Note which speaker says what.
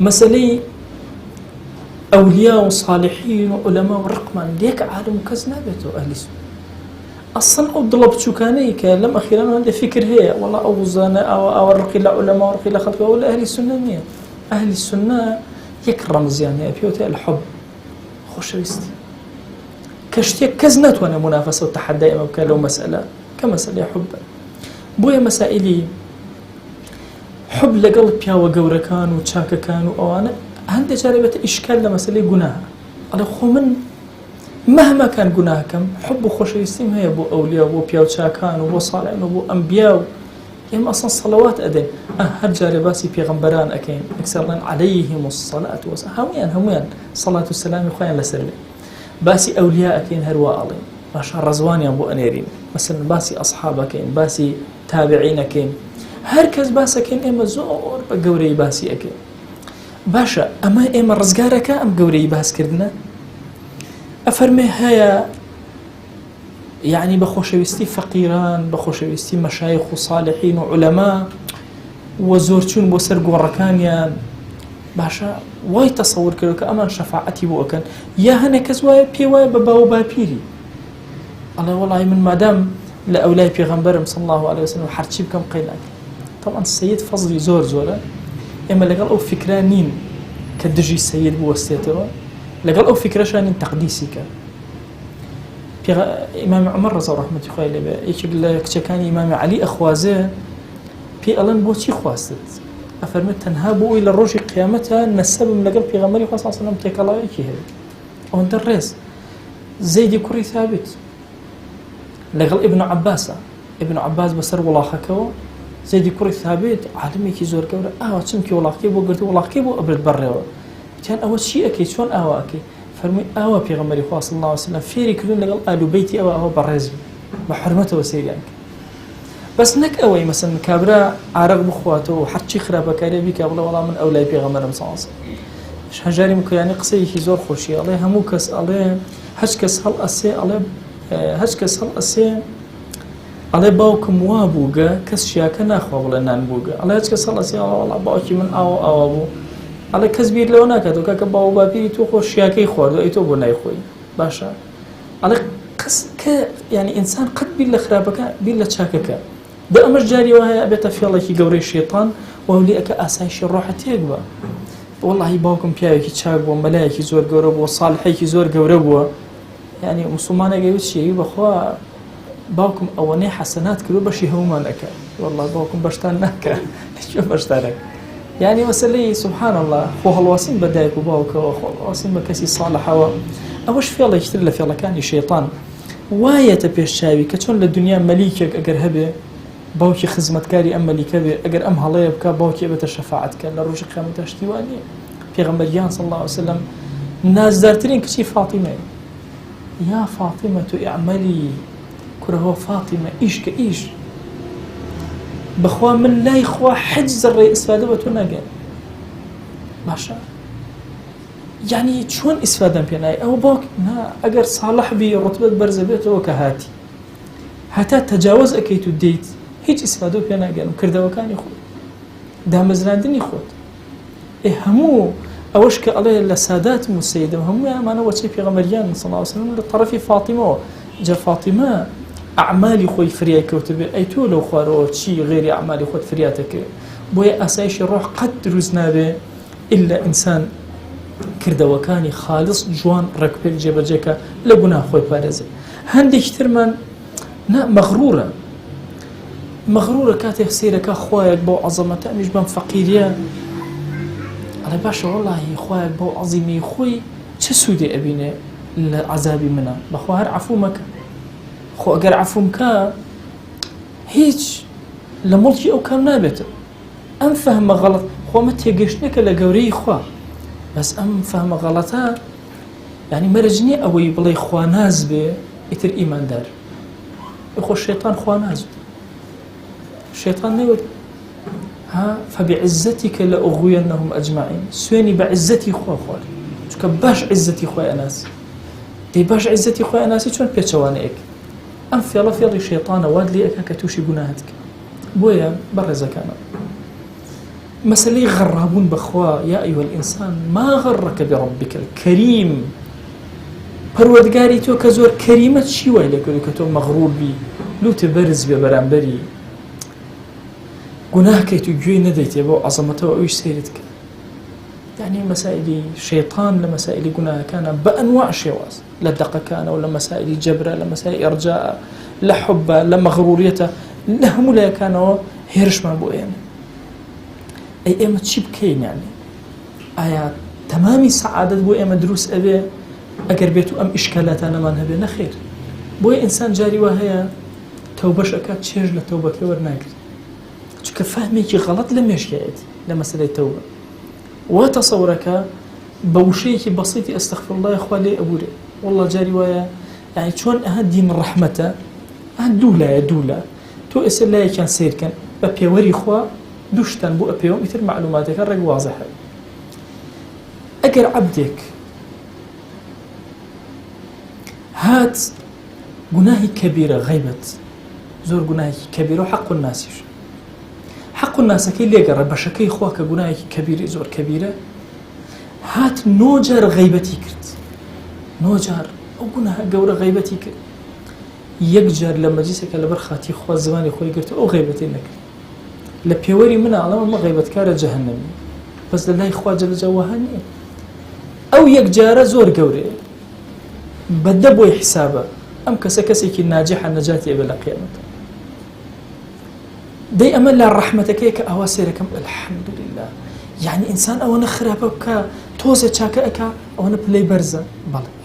Speaker 1: مسألة أولياء وصالحين وعلماء ورقمان ليك عالم كزنا بيتو أهل السنة أصلا أو ضلبت شو كانيك لم أخيرا هذا فكر هي والله أوزانا أو الرقي لعلماء ورقي لخلق ولا أهل السنة مية أهل السنة يكرم يعني أبيوتي الحب خوش بيستي كشتيك كزنات وانا منافسة وتحدي أما بكالو مسألة كمسألة حب بويا مسائلي حب لقلب يا وقورة كانوا وشاكا كانوا أو أنا هندي جاربة إشكال لمسألة قناها على خو من مهما كان قناها كم حب خوش يستيم هي بو أولياء وبو بياو شاكان وبو صالحين وبو أنبياء يهم أصلا صلوات أدين هر جارباسي بيغمبران أكين أكسرنا عليهم الصلاة والسلام هميان صلاة والسلام خوين لسرلي باسي أولياء أكين هروا ألين باشا رزوانيان بو أنيرين مثلا باسي أصحاب أكين باسي تابعين أكين هركز باس أكين إما زور بقوري باسي أكين باشا أما إما رزقارك أم قوري باس كردنا أفرمي هيا يعني بخوشويستي فقيران بخوشويستي مشايخ وصالحين وعلماء وزورتون بوسر قوركانيان باشا واي تصور كروك أمان شفاعتي بوكن يا هنا كزواي بيواي بباو بابيري الله والله من مادام لأولاي بيغمبرم صلى الله عليه وسلم حرشي بكم قيلاك طبعا السيد فضلي زور زورة إما لقال أو فكرانين كدجي السيد بوستيته لقال أو فكرة شانين تقديسك إمام عمر رضي الله رحمة الله عليه يقول كان إمام علي أخوازه في ألان بوشي خواست أفرمت تنهابوا إلى الرجل قيامتها نسب من لقل في غمري صلى الله عليه وسلم تكلايك هذا وانت الرئيس زيد كري ثابت لقل ابن عباس بسر ولا خكوا زيد كري ثابت عالمي كي زور كورا تسمكي ولا كيبو قلت ولا كيبو أبرد برا كان أول شيء أكيد شون أكيد فرمي في غمري صلى الله عليه وسلم فيري كلون لقل آل بيتي برزم بحرمته وسيريانك بس نك أوي مثلا كابرا عرق بخواته وحرشي خرابة كاريبي كابلا والله من أولاي بيغمرم صلى الله عليه وسلم هجاري ممكن يعني قصيه زور خوشي الله هموكس الله هشكس هل أسي الله هشكس هل أسي الله باوكم وابوجا كسشياك ناخو ولا نانبوجا الله هشكس هل أسي الله والله باوكي من أو أبو الله كسبير لو ناكدو كاك باو بابي تو خوشياكي خورد وإيتو بناي خوي باشا الله يعني إنسان قد بيلا خرابك بيلا شاكك ده أمر جاري وهي أبيت في الله كي جوري الشيطان ووليك أسايش الروح تيجوا والله باوكم بياي كي تشاق وملاك زور جورب وصالحي كي زور جورب يعني مسلمان جايوت شيء بخوا باوكم أولي حسنات كلو بشي هما لك والله باوكم بشتان ناك شو بشتانك يعني مسألة سبحان الله خو هالواسين بدايك وباوك وخو هالواسين بكسي صالح أوش في الله يشتري له في الله كان الشيطان واية تبيش شاوي كتون للدنيا مليكك أجر هبه باوكي خدمتكاري أم مليكة أجر أم هلايا بكا باوكي أبت الشفاعتك للرجل قيامته اشتوانية في غمريان صلى الله عليه وسلم الناس دارترين كشي فاطمة يا فاطمة اعملي كره فاطمة إيش كإيش بخوا من لا يخوا حجز الرئيس فادبتنا قال ماشا يعني شلون استفادة بيناي أو باك نا أجر صالح بي رتبة برزبيته وكهاتي حتى تجاوز أكيد الديت هيج استفادة بيناي قال كرده وكان يخود ده مزراندين يخود همو أوش كالله لسادات مسيدة هم ما أنا وشي في غمريان صلى الله عليه وسلم للطرف فاطمة جا فاطمة أعمالي خوي فريا كوتب أي تولو خوارو شيء غير أعمالي خود فرياتك بويا أسايش الروح قد رزنا به إلا إنسان كرده وكاني خالص جوان ركبه جيبه جيكا لقنا خوي بارزه هندي كتير من نا مغرورة كاتي سيرك أخوياك بو عظمته مش بم فقيريا على باشا والله أخوياك بو عظيمي خوي تسودي أبينا العذابي منا بخوار عفو مك خو أجر عفو مكا هيج لملكي أو كم نابته أم فهم غلط خو ما تيجيشنك لجوري خوا بس أم فهم غلطها يعني مرجني أوي بلي خواناز به يتر إيمان دار يخو الشيطان خواناز الشيطان نيود فبعزتك لأغوينهم أجمعين سويني بعزتي خوا خوالي شو باش عزتي خويا ناس دي باش عزتي خويا ناس شلون بيتشوانيك أم في الله الشيطان واد لي أكاك توشي جناهتك بويا برزك أنا مسألة غرابون بخوا يا أيها الإنسان ما غرك بربك الكريم پروردگاری تو کە زۆر کەریمە چی وای لێ کردو کە تۆ مەغڕور بی لوتە بەرز بێ بەرامبەری گوناهکەیت و گوێی نەدەیتێ بۆ عەزەمەتەوە ئەویش سەیرت کرد. یعنی مەسائلی شەیطان لە مەسائلی گوناهەکانە بە ئەنواع شێواز لە دەقەکانەوە لە مەسائلی جەبرە لە مەسائلی ئەرجاء لە حوبە لە مەغڕوریەتە لە هەموو لایەکانەوە هێرشمان بۆ ئێمە. ئەی ئێمە چی بکەین؟ یعنی ئایا تەمامی سەعادەت بۆ ئێمە دروست ئەبێ ئەگەر بێت و ئەم ئیشکالاتانەمان هەبێ؟ نەخێر. بۆیە ئینسان جاری وا هەیە تەوبەش ئەکات چێژ لە تەوبەکەی وەرناگرێت چونکە فەهمێکی غەڵەت لە مێشکایەتی لە مەسەلەی تەوبە وا تەسەورەکە بە وشەیەکی بەسیطی ئەستەغفیرڵڵای خوا لێ ئەبورێ وەڵڵا جاری وایە یعنی چۆن ئەها دین ڕەحمەتە ئەها دوولە تۆ ئێستا لایەکیان سیرکەن بە پێوەری خوا دووشتان بۆ ئەپێوە ئیتر معلوماتەکە ڕێک وازەحە. ئەگەر عەبدێک هات گوناهی کەبیرە غەیبەت زۆر گوناهی کەبیرە و حەق الناسیش حەق الناسەکەی لێگەڕێ بەشەکەی خوا کە گوناهێکی کەبیری زۆر کەبیرە هات 9 جار غەیبەتی کرد 9 جار ئەو گوناهە گەورە غەیبەتی کرد یەک جار لە مەجلیسێکە لەبەر خاتی خوا زمانی خۆی گرت ئەو غەیبەتی نەکرد لە پێوەری منە ئەڵەم ئەمە غەیبەتکارە جەهەنەمی بەس لە لای خوا جەل جەلاوەها نییە. ئەو یەک جارە زۆر گەورەیە بەدە بۆی حسابە ئەم کەسێکی ناجحە نەجاتی ئەبێ لە قیامەتە. دەی ئەمە لە ڕەحمەتەکەی کە ئەوا سێرەکەم الحەمدولله یعنی ئینسان ئەوەنە خراپە بکە تۆزە چاکە ئەکا ئەوەنە پلەی بەرزە بەڵێ